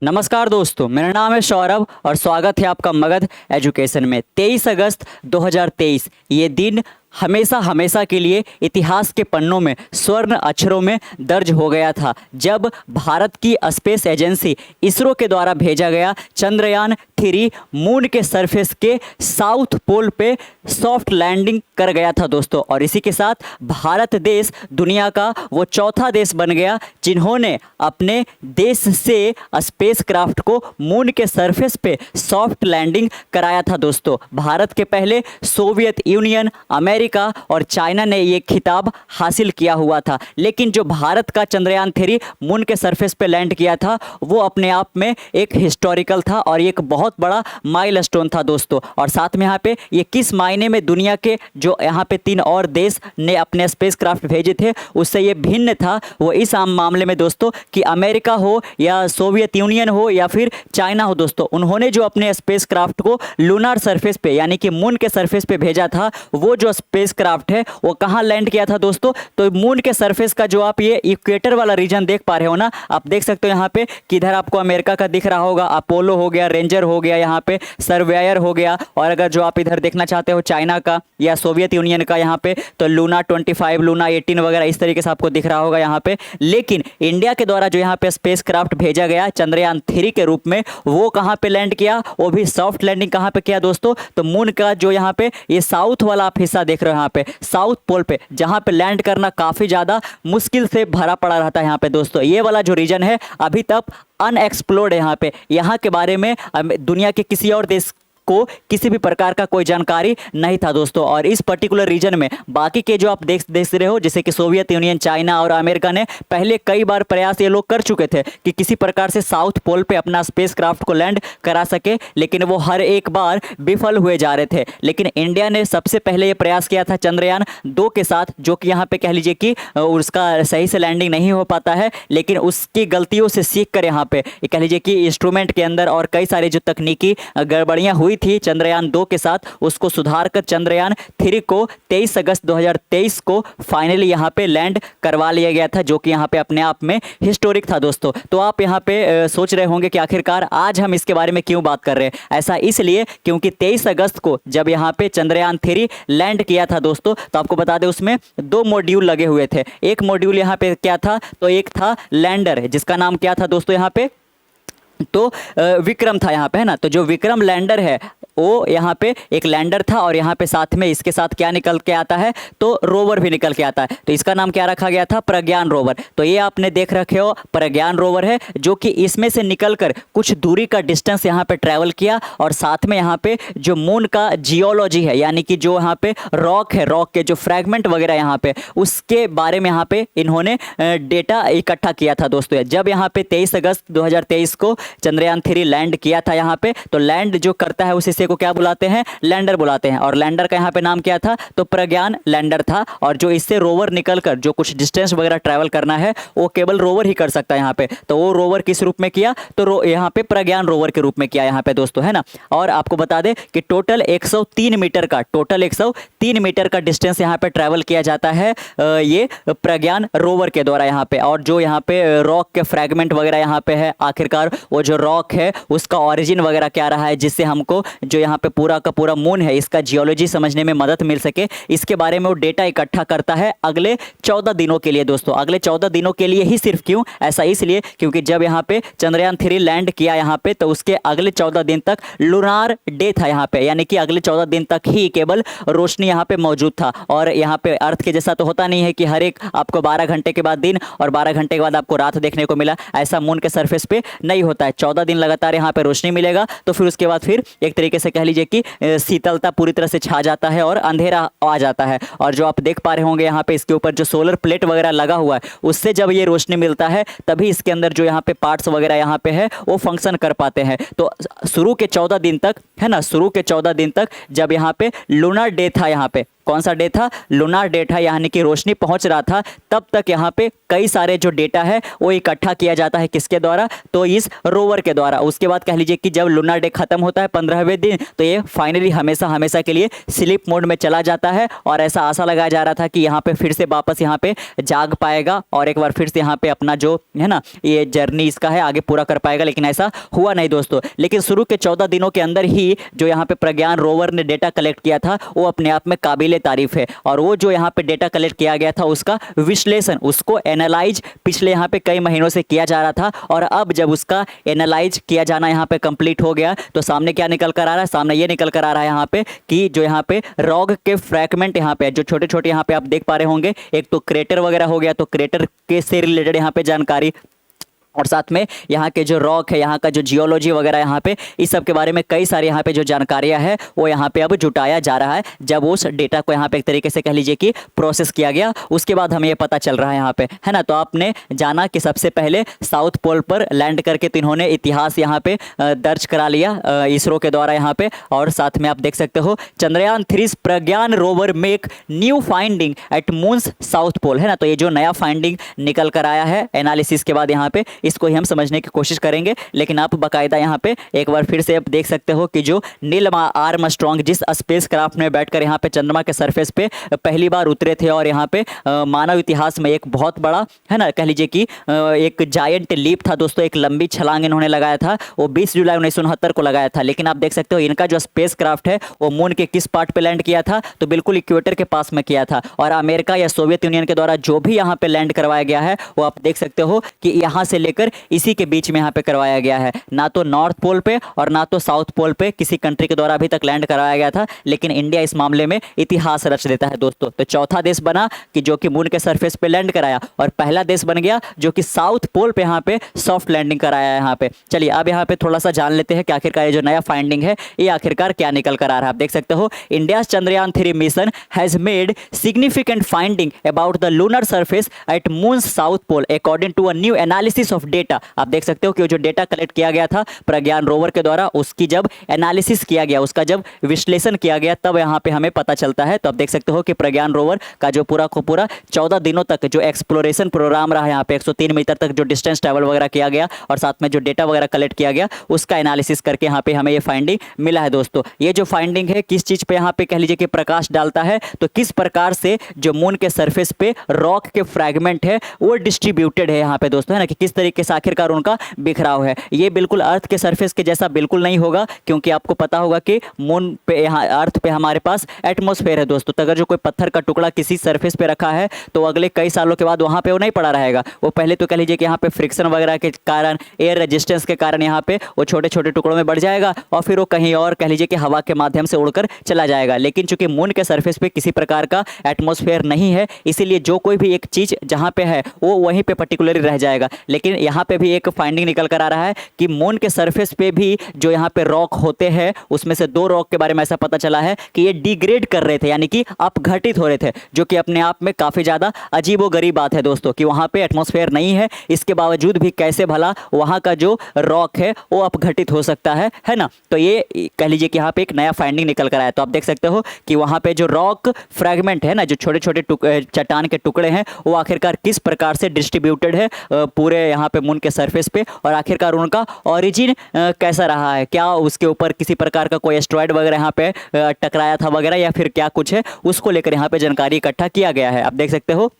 नमस्कार दोस्तों, मेरा नाम है सौरभ और स्वागत है आपका मगध एजुकेशन में। 23 अगस्त 2023 ये दिन हमेशा हमेशा के लिए इतिहास के पन्नों में स्वर्ण अक्षरों में दर्ज हो गया था, जब भारत की स्पेस एजेंसी इसरो के द्वारा भेजा गया चंद्रयान 3 मून के सरफेस के साउथ पोल पे सॉफ्ट लैंडिंग कर गया था दोस्तों। और इसी के साथ भारत देश दुनिया का वो चौथा देश बन गया जिन्होंने अपने देश से स्पेस क्राफ्ट को मून के सरफेस पे सॉफ्ट लैंडिंग कराया था दोस्तों। भारत के पहले सोवियत यूनियन, अमेरिका और चाइना ने ये खिताब हासिल किया हुआ था, लेकिन जो भारत का चंद्रयान 3 मून के सरफेस पे लैंड किया था वो अपने आप में एक हिस्टोरिकल था और एक बहुत बड़ा माइलस्टोन था दोस्तों। और साथ में यहाँ पे ये किस मायने में दुनिया के जो यहाँ पे 3 और देश ने अपने स्पेस क्राफ्ट भेजे थे उससे ये भिन्न था, वो इस आम मामले में दोस्तों कि अमेरिका हो या सोवियत यूनियन हो या फिर चाइना हो दोस्तों, उन्होंने जो अपने स्पेस क्राफ्ट को लूनार सरफेस पे यानी कि मून के सरफेस पे भेजा था, वो जो स्पेस क्राफ्ट है वो कहाँ लैंड किया था दोस्तों। तो मून के सरफेस का जो आप ये इक्वेटर वाला रीजन देख पा रहे हो ना, आप देख सकते हो यहाँ पे किधर आपको अमेरिका का दिख रहा होगा, अपोलो हो गया, रेंजर हो गया, यहाँ पे सर्वेयर हो गया। और अगर जो आप इधर देखना चाहते हो चाइना का या सोवियत यूनियन का यहाँ पे, तो लूना 25, लूना 18 वगैरह इस तरीके से आपको दिख रहा होगा यहाँ पे। लेकिन इंडिया के द्वारा जो यहाँ पे स्पेस क्राफ्ट भेजा गया चंद्रयान 3 के रूप में, वो कहाँ पे लैंड किया, वो भी सॉफ्ट लैंडिंग कहाँ पे किया दोस्तों, तो मून का जो यहाँ पे ये साउथ वाला आप हिस्सा देख रहे हो यहाँ पे साउथ पोल पे, जहाँ पे लैंड करना काफी ज्यादा मुश्किल से भरा पड़ा रहता है यहाँ पे दोस्तों। ये वाला जो रीजन है अभी तक अनएक्सप्लोर्ड है यहाँ पे, यहाँ के बारे में दुनिया के किसी और देश को किसी भी प्रकार का कोई जानकारी नहीं था दोस्तों। और इस पर्टिकुलर रीजन में बाकी के जो आप देख रहे हो जैसे कि सोवियत यूनियन, चाइना और अमेरिका ने पहले कई बार प्रयास ये लोग कर चुके थे कि किसी प्रकार से साउथ पोल पे अपना स्पेस क्राफ्ट को लैंड करा सके, लेकिन वो हर एक बार विफल हुए जा रहे थे। लेकिन इंडिया ने सबसे पहले ये प्रयास किया था चंद्रयान 2 के साथ, जो कि यहाँ पे कह लीजिए कि उसका सही से लैंडिंग नहीं हो पाता है, लेकिन उसकी गलतियों से सीख कर यहाँ पे कह लीजिए कि इंस्ट्रूमेंट के अंदर और कई सारी जो तकनीकी गड़बड़ियाँ हुई थी चंद्रयान 2 के साथ, उसको सुधार कर चंद्रयान 3 को 23 अगस्त 2023 को फाइनली यहाँ पे लैंड करवा लिया गया था, जो कि यहाँ पे अपने आप में हिस्टोरिक था दोस्तों। तो आप यहाँ पे सोच रहे होंगे कि आखिरकार आज हम इसके बारे में क्यों बात कर रहे हैं। ऐसा इसलिए क्योंकि 23 अगस्त को जब यहाँ पे चंद्रयान 3 लैंड किया था दोस्तों, तो आपको बता दें उसमें 2 मॉड्यूल लगे हुए थे। एक मॉड्यूल यहाँ पे क्या था, तो एक था लैंडर, जिसका नाम क्या था दोस्तों यहाँ पे, तो विक्रम था यहाँ पे, है ना। तो जो विक्रम लैंडर है वो यहाँ पे एक लैंडर था और यहाँ पे साथ में इसके साथ क्या निकल के आता है, तो रोवर भी निकल के आता है। तो इसका नाम क्या रखा गया था, प्रज्ञान रोवर। तो ये आपने देख रखे हो प्रज्ञान रोवर है, जो कि इसमें से निकलकर कुछ दूरी का डिस्टेंस यहाँ पे ट्रैवल किया और साथ में यहाँ पे जो मून का जियोलॉजी है यानी कि जो यहाँ पे रॉक है, रॉक के जो फ्रैगमेंट वगैरह यहाँ पे, उसके बारे में यहाँ पे इन्होंने डेटा इकट्ठा किया था दोस्तों। जब यहाँ पे 23 अगस्त 2023 को चंद्रयान 3 लैंड किया था यहाँ पे, तो लैंड जो करता है उस हिस्से को क्या बुलाते हैं, लैंडर बुलाते हैं। और लैंडर का यहाँ पे नाम क्या था, तो प्रज्ञान लैंडर था। और जो इससे रोवर निकलकर जो कुछ डिस्टेंस वगैरह ट्रैवल करना है वो केवल रोवर ही कर सकता है यहाँ पे। तो वो रोवर किस रूप में किया, तो यहाँ पे प्रज्ञान रोवर के रूप में किया यहाँ पे दोस्तों, है ना। और आपको बता दें कि टोटल 103 मीटर का, टोटल 103 मीटर का डिस्टेंस यहाँ पे ट्रैवल किया जाता है ये प्रज्ञान रोवर के द्वारा यहाँ पे। और जो यहाँ पे रॉक के फ्रैगमेंट वगैरह यहाँ पे है, आखिरकार वो जो रॉक है उसका ओरिजिन वगैरह क्या रहा है, जिससे हमको जो यहाँ पे पूरा का पूरा मून है इसका जियोलॉजी समझने में मदद मिल सके, इसके बारे में वो डेटा इकट्ठा करता है अगले 14 दिनों के लिए दोस्तों। अगले 14 दिनों के लिए ही सिर्फ, क्यों ऐसा, इसलिए क्योंकि जब यहाँ पे चंद्रयान 3 लैंड किया यहाँ पे, तो उसके अगले 14 दिन तक लूनार डे था यहाँ पे, यानी कि अगले 14 दिन तक ही केवल रोशनी यहाँ पे मौजूद था। और यहाँ पे अर्थ के जैसा तो होता नहीं है कि हर एक आपको 12 घंटे के बाद दिन और 12 घंटे के बाद आपको रात देखने को मिला, ऐसा मून के सरफेस पे नहीं होता है। 14 दिन लगातार यहाँ पे रोशनी मिलेगा, तो फिर उसके बाद फिर एक तरीके से कह लीजिए कि शीतलता पूरी तरह से छा जाता है और अंधेरा आ जाता है। और जो आप देख पा रहे होंगे यहाँ पे इसके ऊपर जो सोलर प्लेट वगैरह लगा हुआ है, उससे जब ये रोशनी मिलता है तभी इसके अंदर जो यहाँ पे पार्ट्स वगैरह यहाँ पे है वो फंक्शन कर पाते हैं। तो शुरू के 14 दिन तक, है ना, शुरू के 14 दिन तक जब यहाँ पे लूनर डे था यहाँ पे, कौन सा डे था? लूनार डे था, यानी कि रोशनी पहुंच रहा था तब तक यहाँ पे कई सारे जो डेटा है वो इकट्ठा किया जाता है, किसके द्वारा? तो इस रोवर के द्वारा। उसके बाद कह लीजिए कि जब लूनार डे खत्म होता है 15वें दिन, तो ये फाइनली हमेशा हमेशा के लिए स्लीप मोड में चला जाता है और ऐसा आशा लगाया जा रहा था कि यहाँ पे फिर से वापस यहाँ पे जाग पाएगा और एक बार फिर से यहाँ पे अपना जो है ना ये जर्नी इसका है आगे पूरा कर पाएगा, लेकिन ऐसा हुआ नहीं दोस्तों। लेकिन शुरू के 14 दिनों के अंदर ही जो यहाँ पे प्रज्ञान रोवर ने डेटा कलेक्ट किया था वो अपने आप में काबिले तारीफ है। और वो जो यहाँ पे डेटा कलेक्ट किया गया था उसका विश्लेषण, उसको एनालाइज पिछले यहाँ पे कई महीनों से किया जा रहा था और अब जब उसका एनालाइज किया जाना यहाँ पे कंप्लीट हो गया तो सामने क्या निकल कर आ रहा है? सामने ये निकल कर आ रहा है यहाँ पे कि जो यहाँ पे रॉक के फ्रैगमेंट यहाँ पे जो छोटे छोटे यहाँ पे आप देख पा रहे होंगे, एक तो क्रेटर वगैरह हो गया, तो क्रेटर के से रिलेटेड यहाँ पे जानकारी और साथ में यहाँ के जो रॉक है, यहाँ का जो जियोलॉजी वगैरह यहाँ पे इस सब के बारे में कई सारे यहाँ पे जो जानकारियाँ है वो यहाँ पे अब जुटाया जा रहा है। जब उस डेटा को यहाँ पे एक तरीके से कह लीजिए कि प्रोसेस किया गया उसके बाद हमें ये पता चल रहा है यहाँ पे, है ना। तो आपने जाना कि सबसे पहले साउथ पोल पर लैंड करके तो इन्होंने इतिहास यहाँ पे दर्ज करा लिया इसरो के द्वारा यहाँ पे। और साथ में आप देख सकते हो Chandrayaan 3 Pragyan rover make new finding at moon's south pole, है ना। तो ये जो नया फाइंडिंग निकल कर आया है एनालिसिस के बाद यहाँ पे इसको ही हम समझने की कोशिश करेंगे। लेकिन आप बाकायदा यहाँ पे एक बार फिर से आप देख सकते हो कि जो नील आर्मस्ट्रांग जिस स्पेस क्राफ्ट में बैठकर यहाँ पे चंद्रमा के सरफेस पे पहली बार उतरे थे और यहाँ पे मानव इतिहास में एक बहुत बड़ा, है ना, कह लीजिए कि एक जायंट लीप था दोस्तों, एक लंबी छलांग इन्होंने लगाया था, वो 20 जुलाई 1969 को लगाया था। लेकिन आप देख सकते हो इनका जो स्पेस क्राफ्ट है वो मून के किस पार्ट पे लैंड किया था? तो बिल्कुल इक्वेटर के पास में किया था। और अमेरिका या सोवियत यूनियन के द्वारा जो भी यहाँ पे लैंड करवाया गया है वो आप देख सकते हो कि यहाँ से लेकर इसी के बीच में यहाँ पे करवाया गया है। ना तो नॉर्थ पोल पे और ना तो साउथ पोल पे किसी कंट्री के द्वारा अभी तक लैंड करवाया गया था, लेकिन इंडिया इस मामले में इतिहास रच देता है दोस्तों। तो चौथा देश बना कि जो कि मून के सरफेस पे लैंड कराया और पहला देश बन गया जो कि साउथ पोल पे यहाँ पे सॉफ्ट लैंडिंग कराया है यहाँ पे। चलिए अब यहाँ पे थोड़ा सा जान लेते हैं कि आखिरकार ये जो नया फाइंडिंग है ये आखिरकार क्या निकल कर आ रहा है। आप देख सकते हो India Chandrayaan 3 mission has made significant finding about the lunar surface at moon south pole according to a new analysis of data. आप देख सकते हो कि जो डेटा कलेक्ट किया गया था प्रज्ञान रोवर के द्वारा उसकी जब एनालिसिस किया गया, उसका जब विश्लेषण किया गया तब यहाँ पे हमें पता चलता है। तो आप देख सकते हो कि प्रज्ञान रोवर का जो पूरा को पूरा 14 दिनों तक जो एक्सप्लोरेशन प्रोग्राम रहा यहाँ पे 103 मीटर तक जो डिस्टेंस ट्रैवल वगैरह किया गया और साथ में जो डेटा वगैरह कलेक्ट किया गया उसका एनालिसिस करके यहाँ पे हमें ये फाइंडिंग मिला है दोस्तों। ये जो फाइंडिंग है किस चीज पे यहाँ पे कह लीजिए कि प्रकाश डालता है, तो किस प्रकार से जो मून के सरफेस पे रॉक के फ्रैगमेंट है वो डिस्ट्रीब्यूटेड है यहाँ पे दोस्तों, है ना, कि किस तरीके से आखिरकार उनका बिखराव है। ये बिल्कुल अर्थ के सरफेस के जैसा बिल्कुल नहीं होगा, क्योंकि आपको पता होगा कि मून पे यहाँ अर्थ पे हमारे पास एटमॉस्फेयर है दोस्तों। तो अगर जो कोई पत्थर का टुकड़ा किसी सरफेस पे रखा है तो अगले कई सालों के बाद वहाँ पे वो नहीं पड़ा रहेगा, वो पहले तो कह लीजिए कि यहाँ पे फ्रिक्शन वगैरह के कारण, एयर रेजिस्टेंस के कारण यहाँ पे वो छोटे छोटे टुकड़ों में बढ़ जाएगा और फिर वो कहीं और कह लीजिए कि हवा के माध्यम से उड़कर चला जाएगा। लेकिन चूंकि मून के सरफेस पे किसी प्रकार का एटमॉस्फेयर नहीं है, इसीलिए जो कोई भी एक चीज जहाँ पे है वो वहीं पे पर्टिकुलरली रह जाएगा। लेकिन यहाँ पे भी एक फाइंडिंग निकल कर आ रहा है कि मून के सरफेस पे भी जो यहाँ पे रॉक होते हैं उसमें से 2 रॉक के बारे में ऐसा पता चला है कि ये डिग्रेड कर रहे थे, यानी कि अपघटित हो रहे थे, जो कि अपने आप में काफी ज्यादा अजीबोगरीब बात है दोस्तों कि वहां पे एटमॉस्फेयर नहीं है, इसके बावजूद भी कैसे भला वहां का जो रॉक है वो अपघटित हो सकता है ना। तो ये कह लीजिए कि यहाँ पे एक नया फाइंडिंग निकल कर आया। तो आप देख सकते हो कि वहां पे जो रॉक फ्रैगमेंट है ना, जो छोटे छोटे चट्टान के टुकड़े हैं वो आखिरकार किस प्रकार से डिस्ट्रीब्यूटेड है पूरे यहाँ पे मून के सरफेस पे, और आखिरकार उनका ओरिजिन कैसा रहा है, क्या उसके ऊपर किसी प्रकार का कोई एस्ट्रॉयड वगैरह यहाँ पे टकराया था वगैरह या फिर क्या कुछ है, उसको लेकर यहाँ पे जानकारी इकट्ठा किया गया है। आप देख सकते हो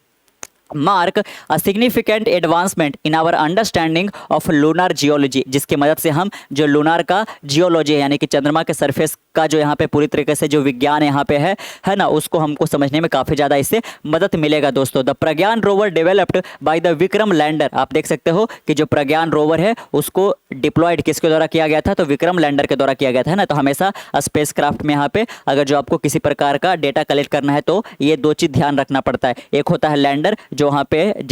mark a significant advancement in our understanding of lunar geology, जिसकी मदद से हम जो लूनार का जियोलॉजी है यानी कि चंद्रमा के सरफेस का जो यहाँ पे पूरी तरीके से जो विज्ञान यहाँ पे है ना, उसको हमको समझने में काफ़ी ज़्यादा इससे मदद मिलेगा दोस्तों। The Pragyan rover developed by the Vikram lander. आप देख सकते हो कि जो प्रज्ञान रोवर है उसको डिप्लॉयड किसके द्वारा किया गया था, तो विक्रम लैंडर के द्वारा किया गया था, है ना। तो हमेशा स्पेस क्राफ्ट में यहाँ पे अगर जो आपको किसी प्रकार का डेटा कलेक्ट करना है तो ये 2 चीज़ ध्यान रखना पड़ता है। एक होता है लैंडर जो वहाँ पे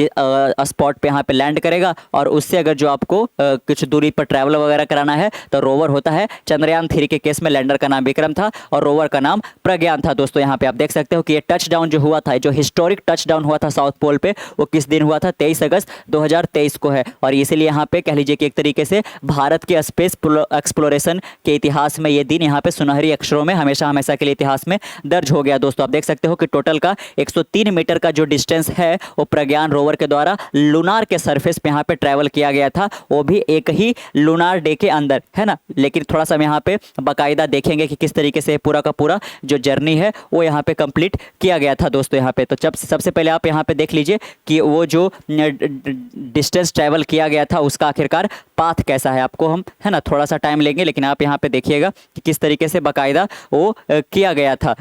स्पॉट पे यहाँ पे लैंड करेगा, और उससे अगर जो आपको कुछ दूरी पर ट्रैवल वगैरह कराना है तो रोवर होता है। चंद्रयान 3 के केस में लैंडर का नाम विक्रम था और रोवर का नाम प्रज्ञान था दोस्तों। यहाँ पे आप देख सकते हो कि ये टच डाउन जो हुआ था, जो हिस्टोरिक टच डाउन हुआ था साउथ पोल पे, वो किस दिन हुआ था? 23 अगस्त 2023 को है। और इसीलिए यहाँ पे कह लीजिए कि एक तरीके से भारत के स्पेस एक्सप्लोरेशन के इतिहास में ये दिन यहाँ पे सुनहरी अक्षरों में हमेशा हमेशा के लिए इतिहास में दर्ज हो गया दोस्तों। आप देख सकते हो कि टोटल का 103 मीटर का जो डिस्टेंस है वो प्रज्ञान रोवर के द्वारा लूनार के सरफेस पे यहाँ पे ट्रैवल किया गया था, वो भी एक ही लूनार डे के अंदर, है ना। लेकिन थोड़ा सा हम यहाँ पे बाकायदा देखेंगे कि किस तरीके से पूरा का पूरा जो जर्नी है वो यहाँ पे कंप्लीट किया गया था दोस्तों। यहाँ पे तो जब सबसे पहले आप यहाँ पे देख लीजिए कि वो जो डिस्टेंस ट्रैवल किया गया था उसका आखिरकार पाथ कैसा है, आपको हम, है ना, थोड़ा सा टाइम लेंगे, लेकिन आप यहाँ पे देखिएगा कि किस तरीके से बाकायदा वो किया गया था।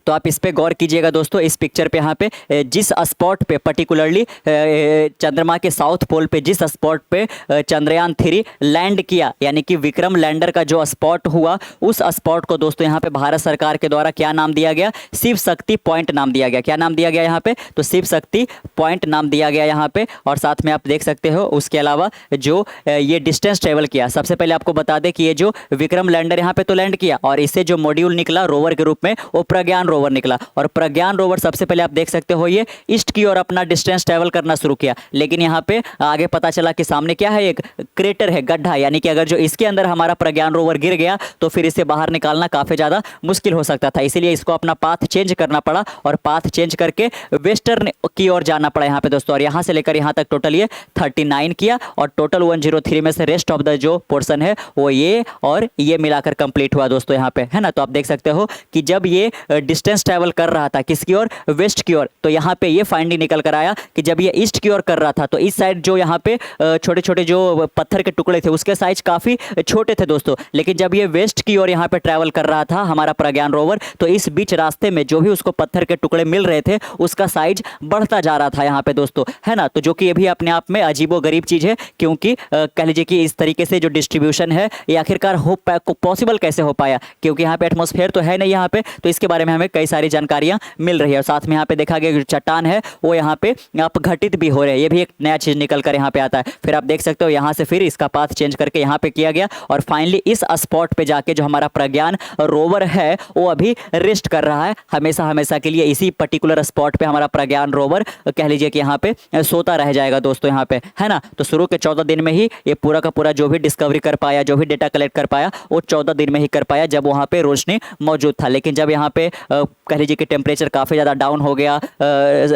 तो आप इस पे गौर कीजिएगा दोस्तों, इस पिक्चर पे यहाँ पे जिस स्पॉट पे पर्टिकुलरली चंद्रमा के साउथ पोल पे जिस स्पॉट पे चंद्रयान 3 लैंड किया, यानी कि विक्रम लैंडर का जो स्पॉट हुआ, उस स्पॉट को दोस्तों यहाँ पे भारत सरकार के द्वारा क्या नाम दिया गया? शिव शक्ति पॉइंट नाम दिया गया। क्या नाम दिया गया यहाँ पे? तो शिव शक्ति पॉइंट नाम दिया गया यहाँ पे। और साथ में आप देख सकते हो उसके अलावा जो ये डिस्टेंस ट्रेवल किया, सबसे पहले आपको बता दें कि ये जो विक्रम लैंडर यहाँ पे तो लैंड किया और इससे जो मॉड्यूल निकला रोवर के रूप में वो प्रज्ञान रोवर निकला। और प्रज्ञान रोवर सबसे पहले आप देख सकते हो ये ईस्ट की ओर अपना डिस्टेंस ट्रैवल करना शुरू किया, लेकिन यहाँ पे आगे पता चला कि सामने क्या है? एक क्रेटर है, गड्ढा, यानी कि अगर जो इसके अंदर हमारा प्रज्ञान रोवर गिर गया तो फिर इसे बाहर निकालना काफी ज्यादा मुश्किल हो सकता था। इसीलिए इसको अपना पाथ चेंज करना पड़ा और पाथ चेंज करके वेस्टर्न की ओर जाना पड़ा यहाँ पे दोस्तों। और यहाँ से लेकर यहाँ तक टोटल ये 39 किया और टोटल 103 में से रेस्ट ऑफ द जो पोर्शन है वो ये और ये मिलाकर कंप्लीट हुआ दोस्तों यहाँ पे, है ना। तो आप देख सकते हो कि जब ये डिस्टेंस ट्रैवल कर रहा था किसकी ओर? वेस्ट की ओर, तो यहाँ पे ये फाइंडिंग निकल कर आया कि जब ये ईस्ट की ओर कर रहा था तो इस साइड जो यहाँ पे छोटे छोटे जो पत्थर के टुकड़े थे उसके साइज काफी छोटे थे दोस्तों। लेकिन जब ये वेस्ट की ओर यहाँ पे ट्रैवल कर रहा था हमारा प्रज्ञान रोवर, तो इस बीच रास्ते में जो भी उसको पत्थर के टुकड़े मिल रहे थे उसका साइज बढ़ता जा रहा था यहाँ पे दोस्तों, है ना। तो जो कि ये भी अपने आप में अजीबो गरीब चीज है, क्योंकि कह लीजिए कि इस तरीके से जो डिस्ट्रीब्यूशन है ये आखिरकार हो पॉसिबल कैसे हो पाया, क्योंकि यहाँ पे एटमॉस्फेयर तो है नहीं यहाँ पे। तो इसके बारे में हमें कई सारी जानकारियां मिल रही है। और साथ में यहाँ पे देखा गया जो चट्टान है वो यहाँ पे अपघटित भी हो रहे हैं, ये भी एक नया चीज निकल कर यहाँ पे आता है। फिर आप देख सकते हो यहाँ से फिर इसका पाथ चेंज करके यहाँ पे किया गया और फाइनली इस स्पॉट पे जाके जो हमारा प्रज्ञान रोवर है वो अभी रेस्ट कर रहा है हमेशा हमेशा के लिए। इसी पर्टिकुलर स्पॉट पे हमारा प्रज्ञान रोवर कह लीजिए कि यहाँ पे सोता रह जाएगा दोस्तों यहाँ पे, है ना। तो शुरू के 14 दिन में ही ये पूरा का पूरा जो भी डिस्कवरी कर पाया, जो भी डेटा कलेक्ट कर पाया, वो 14 दिन में ही कर पाया जब वहाँ पे रोशनी मौजूद था। लेकिन जब यहाँ पे कह लीजिए कि टेम्परेचर काफ़ी ज़्यादा डाउन हो गया,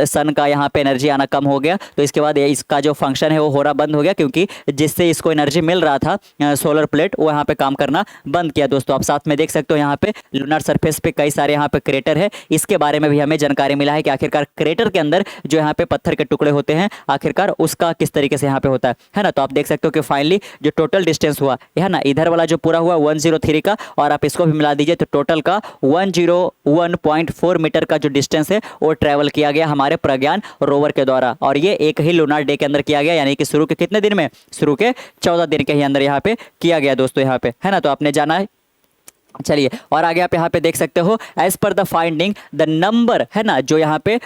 सन का यहाँ पे एनर्जी आना कम हो गया, तो इसके बाद इसका जो फंक्शन है वो हो रहा बंद हो गया, क्योंकि जिससे इसको एनर्जी मिल रहा था सोलर प्लेट, वो यहाँ पे काम करना बंद किया दोस्तों। आप साथ में देख सकते हो यहाँ पे लूनर सरफेस पे कई सारे यहाँ पे क्रेटर है, इसके बारे में भी हमें जानकारी मिला है कि आखिरकार क्रेटर के अंदर जो यहाँ पे पत्थर के टुकड़े होते हैं आखिरकार उसका किस तरीके से यहाँ पे होता है ना। तो आप देख सकते हो कि फाइनली जो टोटल डिस्टेंस हुआ है ना, इधर वाला जो पूरा हुआ 103 का, और आप इसको भी मिला दीजिए तो टोटल का 101.4 मीटर का जो डिस्टेंस है वो ट्रैवल किया गया हमारे प्रज्ञान रोवर के द्वारा। और ये एक ही लूनार डे के अंदर किया गया, यानी कि शुरू के कितने दिन में? शुरू के 14 दिन के ही अंदर यहाँ पे किया गया दोस्तों यहाँ पे, है ना। तो आपने जाना है। चलिए और आगे आप यहाँ पे देख सकते हो as per the finding the number, है ना, जो यहाँ पे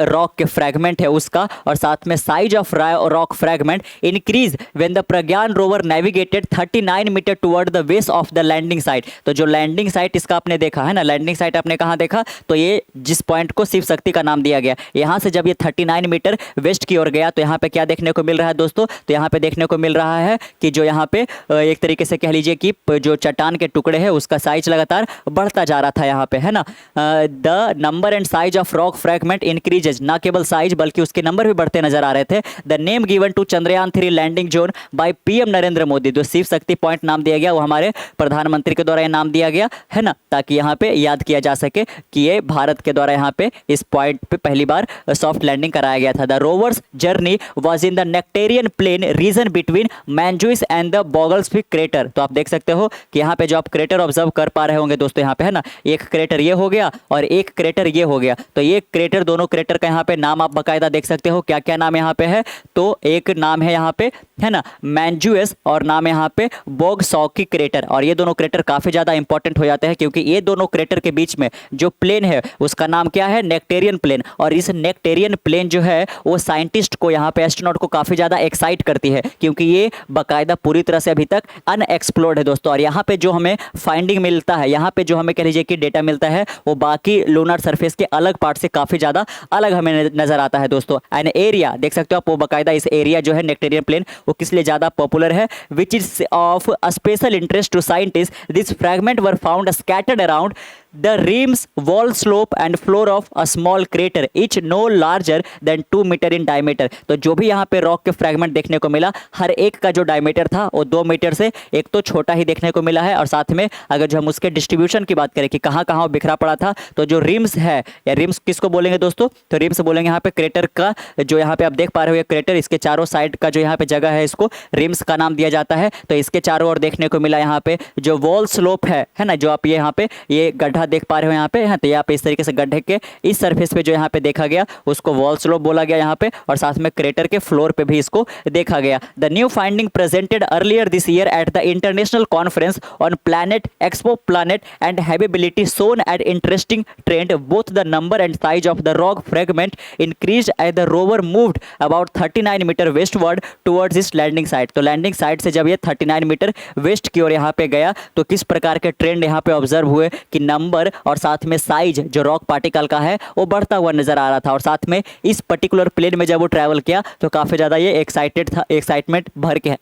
रॉक के फ्रैगमेंट है उसका, और साथ में size of rock fragment increase when the Pragyan rover navigated 39 metre toward the west of the landing site. तो जो लैंडिंग साइट इसका आपने देखा है ना, लैंडिंग साइट आपने कहाँ देखा? तो ये जिस पॉइंट को शिव शक्ति का नाम दिया गया, यहाँ से जब ये 39 मीटर वेस्ट की ओर गया तो यहाँ पे क्या देखने को मिल रहा है दोस्तों? तो यहाँ पे देखने को मिल रहा है कि जो यहाँ पे एक तरीके से कह लीजिए कि जो चट्टान के टुकड़े हैं उसका साइज लगातार बढ़ता जा रहा था यहाँ पे, है ना। The number and size of rock fragment increases, ना केवल साइज बल्कि उसके नंबर भी बढ़ते नजर आ रहे थे। The name given to Chandrayaan 3 landing zone by PM Narendra Modi, जो शिव शक्ति पॉइंट नाम दिया गया वो हमारे प्रधानमंत्री के द्वारा नाम दिया गया, है ना, ताकि यहाँ पे याद किया जा सके कि ये भारत के द्वारा यहाँ पे इस पॉइंट पे पहली बार सॉफ्ट लैंडिंग कराया गया था। The rover's journey was in the Nectarian plain region between Manzinus and the Boguslawsky crater. तो आप देख सकते हो कि यहाँ पे जो आप क्रेटर ऑब्जर्व कर पा रहे होंगे दोस्तों यहाँ पे, है ना, एक क्रेटर ये हो गया और एक क्रेटर ये हो गया। तो ये क्रेटर, दोनों क्रेटर का यहाँ पे नाम आप बकायदा देख सकते हो, क्या क्या नाम यहाँ पे है। तो एक नाम है यहाँ पे, है ना, मैंजुएस, और नाम है यहाँ पे बोगसॉकी क्रेटर। और ये दोनों क्रेटर काफी ज्यादा इंपॉर्टेंट हो जाते हैं क्योंकि ये दोनों क्रेटर के बीच में जो प्लेन है उसका नाम क्या है? Nectarian plain. और इस नेक्टेरियन प्लेन जो है वो साइंटिस्ट को, यहाँ पे एस्ट्रोनॉट को काफी ज्यादा एक्साइट करती है क्योंकि ये बकायदा पूरी तरह से अभी तक अनएक्सप्लोर्ड है दोस्तों। और यहाँ पे जो हमें फाइंडिंग मिलता है, यहाँ पे जो हमें कह लीजिए कि डेटा मिलता है वो बाकी लूनर सरफेस के अलग पार्ट से काफ़ी ज़्यादा अलग हमें नजर आता है दोस्तों। एंड एरिया देख सकते हो आप, वो बाकायदा इस एरिया जो है नेक्टेरियन प्लेन वो किस लिए ज़्यादा पॉपुलर है, which is of a special interest to scientist. This fragment were found scattered around the rims, wall slope and floor of a small crater each no larger than 2 metre in diameter। तो जो भी यहाँ पे rock के fragment देखने को मिला, हर एक का जो डायमीटर था वो 2 मीटर से एक तो छोटा ही देखने को मिला है। और साथ में अगर जो हम उसके डिस्ट्रीब्यूशन की बात करें कि कहाँ कहाँ वो बिखरा पड़ा था, तो जो रिम्स है, या रिम्स किसको बोलेंगे दोस्तों, तो रिम्स बोलेंगे यहाँ पे क्रेटर का, जो यहाँ पे आप देख पा रहे हो ये क्रेटर, इसके चारों साइड का जो यहाँ पे जगह है इसको रिम्स का नाम दिया जाता है। तो इसके चारों ओर देखने को मिला यहाँ पे जो वॉल स्लोप है ना, जो आप ये यहाँ पे ये गड्ढा देख पा रहे हो यहाँ पे, तो यहाँ पे इस तरीके से गड्ढे के इस सरफेस पे जो यहाँ पे देखा गया उसको वॉल स्लोप बोला गया यहाँ पे, और साथ में क्रेटर के फ्लोर पे भी इसको देखा गया। The new finding presented earlier this year at the international conference on planet exoplanet and habitability shown at interesting trend both the number and size of the rock fragment increase as the rover moved about 39 metre westward towards its landing site. तो landing site से जब ये 39 metre waste की ओर यहाँ पे गया तो किस प्रकार के ट्रेंड यहाँ पे ऑब्जर्व हुए कि नंबर और साथ में साइज जो रॉक पार्टिकल का है वो बढ़ता हुआ नजर आ रहा था। और साथ में इस पर्टिकुलर प्लेन में जब वो ट्रैवल किया तो काफ़ी ज़्यादा ये एक्साइटमेंट भर के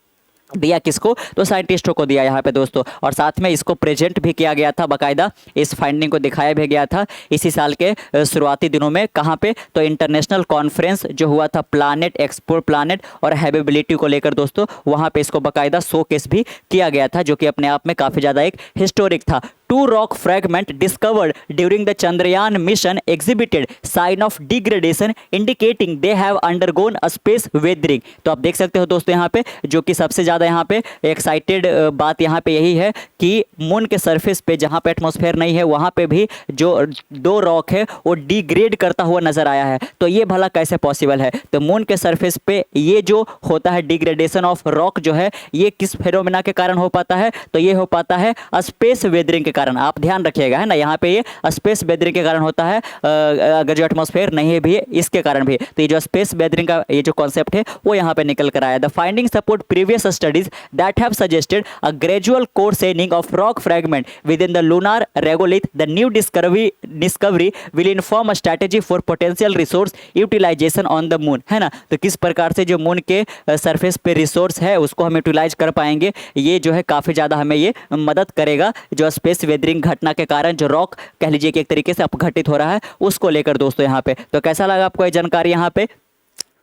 दिया किसको, तो साइंटिस्टों को दिया यहाँ पे दोस्तों। और साथ में इसको प्रेजेंट भी किया गया था, बाकायदा इस फाइंडिंग को दिखाया भी गया था इसी साल के शुरुआती दिनों में। कहाँ पे, तो इंटरनेशनल कॉन्फ्रेंस जो हुआ था प्लैनेट एक्सपो प्लैनेट और हैबिलिटी को लेकर दोस्तों, वहाँ पे इसको बाकायदा शोकेस भी किया गया था, जो कि अपने आप में काफ़ी ज़्यादा एक हिस्टोरिक था। 2 rock fragment discovered during the Chandrayaan mission exhibited sign of degradation indicating they have undergone a space weathering। तो आप देख सकते हो दोस्तों यहाँ पे, जो कि सबसे ज़्यादा यहाँ पे एक्साइटेड बात यहाँ पे यही है कि मून के सरफेस पे जहाँ पे एटमॉस्फेयर नहीं है वहाँ पे भी जो 2 रॉक है वो डिग्रेड करता हुआ नजर आया है। तो ये भला कैसे पॉसिबल है, तो मून के सरफेस पे ये जो होता है डिग्रेडेशन ऑफ रॉक जो है ये किस फेनोमेना के कारण हो पाता है, तो ये हो पाता है स्पेस वेदरिंग के कारण। आप ध्यान रखिएगा है ना, यहाँ पे ये स्पेस वेदरिंग के कारण होता है, अगर जो एटमॉस्फेयर नहीं है भी इसके कारण भी। तो ये जो स्पेस वेदरिंग का ये जो कॉन्सेप्ट है वो यहाँ पे निकल कर आया। The finding support previous studies that have suggested a gradual coarsening of rock fragment within the lunar regolith. The new discovery will inform a strategy for potential resource utilisation on the moon, है ना। तो किस प्रकार से जो moon के surface पे resource है उसको हम यूटिलाइज कर पाएंगे, ये जो है काफ़ी ज़्यादा हमें ये मदद करेगा, जो स्पेस वेदरिंग घटना के कारण जो रॉक कह लीजिए कि एक तरीके से अपघटित हो रहा है उसको लेकर दोस्तों यहाँ पे। तो कैसा लगा आपको ये जानकारी, यहाँ पे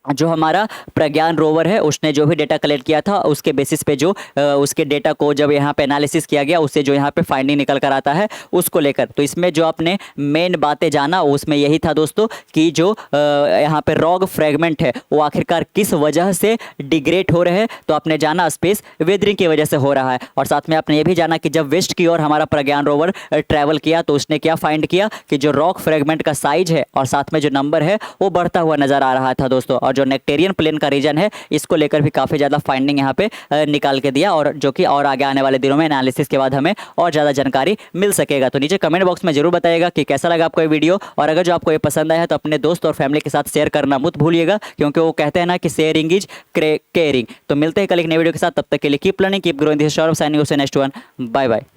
जो हमारा प्रज्ञान रोवर है उसने जो भी डेटा कलेक्ट किया था उसके बेसिस पे जो उसके डेटा को जब यहाँ पे एनालिसिस किया गया उससे जो यहाँ पे फाइंडिंग निकल कर आता है उसको लेकर। तो इसमें जो आपने मेन बातें जाना उसमें यही था दोस्तों कि जो यहाँ पे रॉक फ्रेगमेंट है वो आखिरकार किस वजह से डिग्रेड हो रहे हैं। तो आपने जाना स्पेस वेदरिंग की वजह से हो रहा है। और साथ में आपने ये भी जाना कि जब वेस्ट की ओर हमारा प्रज्ञान रोवर ट्रैवल किया तो उसने क्या फाइंड किया कि जो रॉक फ्रेगमेंट का साइज है और साथ में जो नंबर है वो बढ़ता हुआ नजर आ रहा था दोस्तों। और जो नेक्टेरियन प्लेन का रीजन है इसको लेकर भी काफ़ी ज़्यादा फाइंडिंग यहाँ पे निकाल के दिया, और जो कि और आगे आने वाले दिनों में एनालिसिस के बाद हमें और ज़्यादा जानकारी मिल सकेगा। तो नीचे कमेंट बॉक्स में जरूर बताइएगा कि कैसा लगा आपको ये वीडियो, और अगर जो आपको ये पसंद आया है तो अपने दोस्त और फैमिली के साथ शेयर करना मत भूलिएगा, क्योंकि वो कहते हैं ना कि शेयरिंग इज केयरिंग। तो मिलते हैं कल एक नई वीडियो के साथ, तब तक के लिए keep learning keep growing. This is Saurabh signing off, next one, bye bye.